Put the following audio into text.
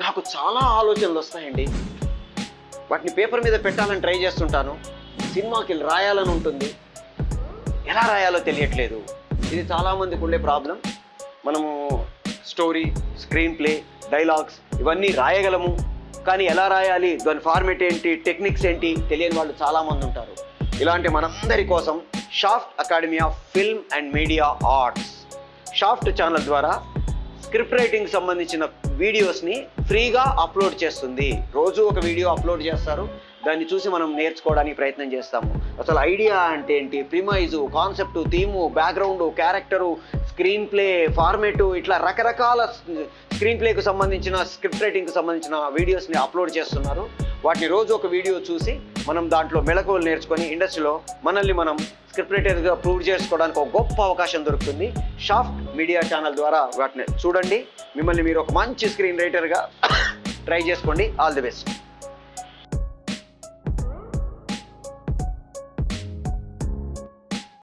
నాకు చాలా ఆలోచనలు వస్తాయండి. వాటిని పేపర్ మీద పెట్టాలని ట్రై చేస్తుంటాను. సినిమాకి రాయాలని ఉంటుంది, ఎలా రాయాలో తెలియట్లేదు. ఇది చాలామందికి ఉండే ప్రాబ్లం. మనము స్టోరీ, స్క్రీన్ ప్లే, డైలాగ్స్ ఇవన్నీ రాయగలము, కానీ ఎలా రాయాలి, దాని ఫార్మేట్ ఏంటి, టెక్నిక్స్ ఏంటి తెలియని వాళ్ళు చాలామంది ఉంటారు. ఇలాంటి మనందరి కోసం shaft academy of film and media arts shaft channel ద్వారా స్క్రిప్ట్ రైటింగ్ సంబంధించిన వీడియోస్ని ఫ్రీగా అప్లోడ్ చేస్తుంది. రోజు ఒక వీడియో అప్లోడ్ చేస్తారు, దాన్ని చూసి మనం నేర్చుకోవడానికి ప్రయత్నం చేస్తాము. అసలు ఐడియా అంటే ఏంటి, premise, concept, theme, background, character, screenplay, format, ఇట్లా రకరకాల స్క్రీన్ ప్లేకు సంబంధించిన, స్క్రిప్ట్ రైటింగ్కి సంబంధించిన వీడియోస్ని అప్లోడ్ చేస్తున్నారు. వాటిని రోజు ఒక వీడియో చూసి మనం దాంట్లో మెళకువలు నేర్చుకొని ఇండస్ట్రీలో మనల్ని మనం స్క్రిప్ట్ రైటర్గా ప్రూవ్ చేసుకోవడానికి ఒక గొప్ప అవకాశం దొరుకుతుంది. షాఫ్ట్ మీడియా ఛానల్ ద్వారా వాటిని చూడండి. మిమ్మల్ని మీరు ఒక మంచి స్క్రీన్ రైటర్గా ట్రై చేసుకోండి. All the best.